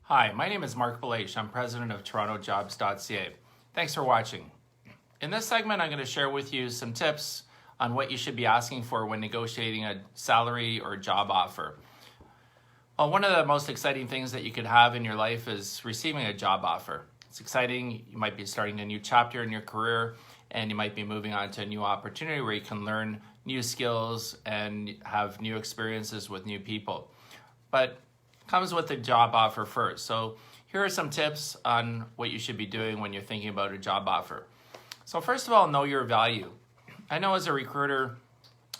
Hi, my name is Mark Belache. I'm president of TorontoJobs.ca. Thanks for watching. In this segment, I'm going to share with you some tips on what you should be asking for when negotiating a salary or job offer. Well, one of the most exciting things that you could have in your life is receiving a job offer. It's exciting. You might be starting a new chapter in your career, and you might be moving on to a new opportunity where you can learn new skills and have new experiences with new people. But comes with a job offer first. So here are some tips on what you should be doing when you're thinking about a job offer. So first of all, know your value. I know as a recruiter,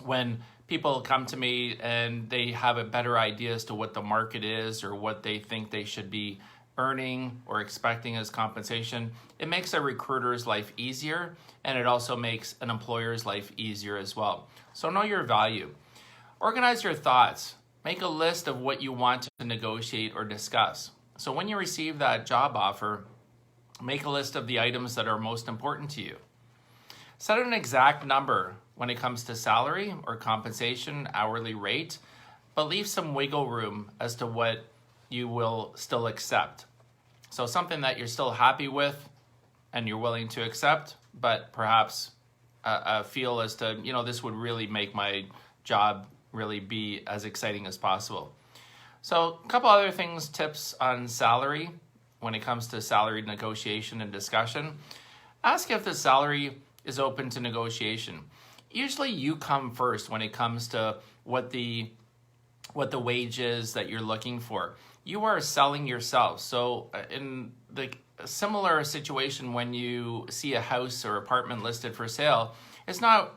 when people come to me and they have a better idea as to what the market is or what they think they should be earning or expecting as compensation, it makes a recruiter's life easier, and it also makes an employer's life easier as well. So know your value. Organize your thoughts. Make a list of what you want to negotiate or discuss. So when you receive that job offer, make a list of the items that are most important to you. Set an exact number when it comes to salary or compensation, hourly rate, but leave some wiggle room as to what you will still accept. So something that you're still happy with and you're willing to accept, but perhaps feel as to, this would really make my job really be as exciting as possible. So a couple other things, tips on salary when it comes to salary negotiation and discussion. Ask if the salary is open to negotiation. Usually you come first when it comes to what the wage is that you're looking for. You are selling yourself. So in the similar situation when you see a house or apartment listed for sale, it's not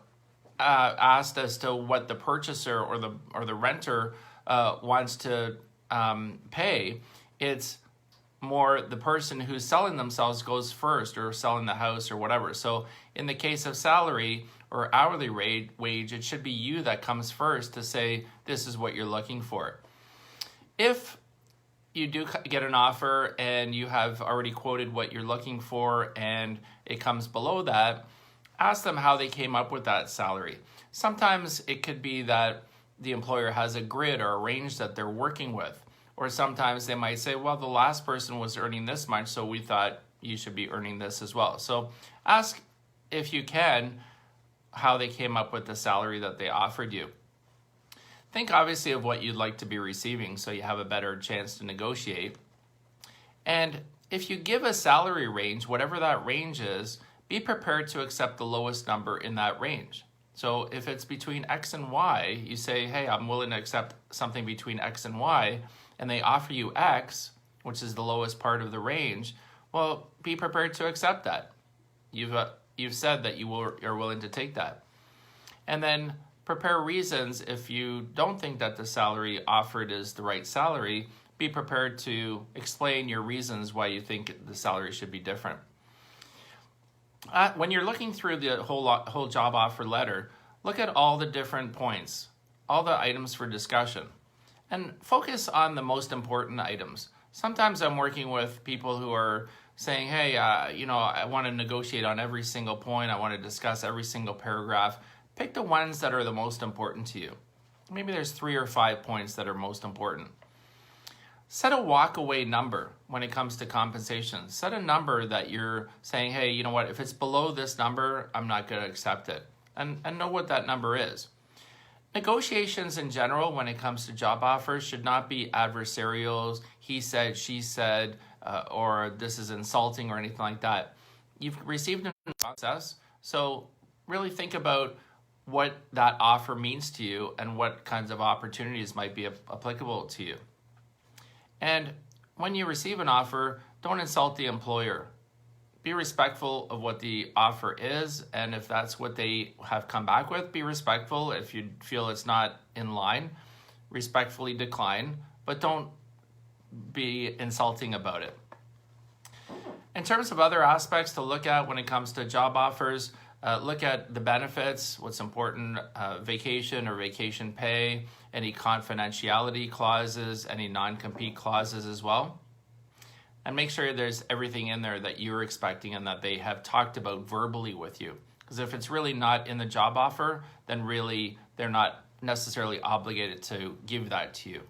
asked as to what the purchaser or the renter wants to pay. It's more the person who's selling themselves goes first, or selling the house or whatever. So in the case of salary or hourly wage, it should be you that comes first to say, this is what you're looking for. If you do get an offer and you have already quoted what you're looking for and it comes below that, ask them how they came up with that salary. Sometimes it could be that the employer has a grid or a range that they're working with. Or sometimes they might say, well, the last person was earning this much, so we thought you should be earning this as well. So ask, if you can, how they came up with the salary that they offered you. Think obviously of what you'd like to be receiving so you have a better chance to negotiate. And if you give a salary range, whatever that range is, be prepared to accept the lowest number in that range. So if it's between X and Y, you say, hey, I'm willing to accept something between X and Y, and they offer you X, which is the lowest part of the range, well, be prepared to accept that. You've said that you're willing to take that. And then prepare reasons if you don't think that the salary offered is the right salary. Be prepared to explain your reasons why you think the salary should be different. When you're looking through the whole job offer letter, look at all the different points, all the items for discussion, and focus on the most important items. Sometimes I'm working with people who are saying, hey, I want to negotiate on every single point. I want to discuss every single paragraph. Pick the ones that are the most important to you. Maybe there's 3 or 5 points that are most important. Set a walk-away number when it comes to compensation. Set a number that you're saying, hey, you know what, if it's below this number, I'm not going to accept it. And know what that number is. Negotiations in general, when it comes to job offers, should not be adversarial, he said, she said, or this is insulting or anything like that. You've received a process, so really think about what that offer means to you and what kinds of opportunities might be applicable to you. And when you receive an offer, don't insult the employer. Be respectful of what the offer is, and if that's what they have come back with, be respectful. If you feel it's not in line, respectfully decline, but don't be insulting about it. In terms of other aspects to look at when it comes to job offers, look at the benefits, what's important, vacation or vacation pay, any confidentiality clauses, any non-compete clauses as well. And make sure there's everything in there that you're expecting and that they have talked about verbally with you. Because if it's really not in the job offer, then really they're not necessarily obligated to give that to you.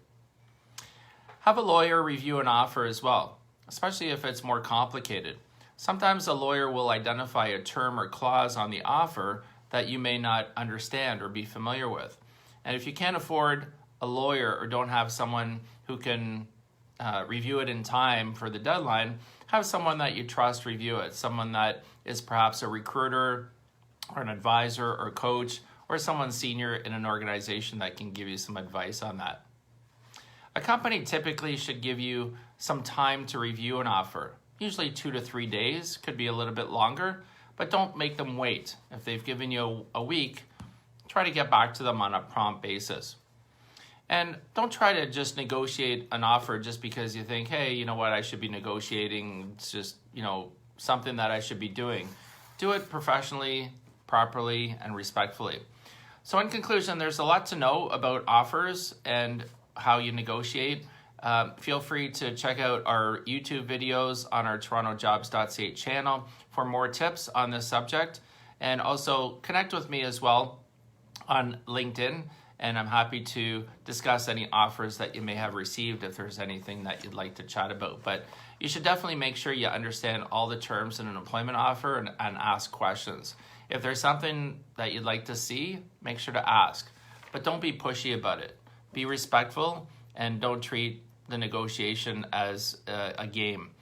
Have a lawyer review an offer as well, especially if it's more complicated. Sometimes a lawyer will identify a term or clause on the offer that you may not understand or be familiar with. And if you can't afford a lawyer or don't have someone who can review it in time for the deadline, have someone that you trust review it, someone that is perhaps a recruiter or an advisor or coach or someone senior in an organization that can give you some advice on that. A company typically should give you some time to review an offer, usually 2 to 3 days, could be a little bit longer, but don't make them wait. If they've given you a week, try to get back to them on a prompt basis. And don't try to just negotiate an offer just because you think, hey, you know what, I should be negotiating. It's just, something that I should be doing. Do it professionally, properly, and respectfully. So in conclusion, there's a lot to know about offers and how you negotiate. Feel free to check out our YouTube videos on our TorontoJobs.ca channel for more tips on this subject. And also connect with me as well on LinkedIn. And I'm happy to discuss any offers that you may have received if there's anything that you'd like to chat about. But you should definitely make sure you understand all the terms in an employment offer and ask questions. If there's something that you'd like to see, make sure to ask. But don't be pushy about it. Be respectful and don't treat the negotiation as a game.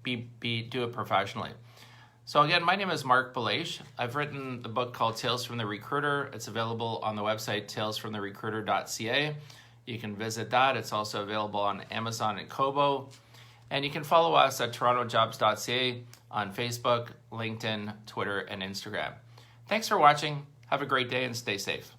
Do it professionally. So again, my name is Mark Balaish. I've written the book called Tales from the Recruiter. It's available on the website talesfromtherecruiter.ca. You can visit that. It's also available on Amazon and Kobo. And you can follow us at TorontoJobs.ca on Facebook, LinkedIn, Twitter, and Instagram. Thanks for watching. Have a great day and stay safe.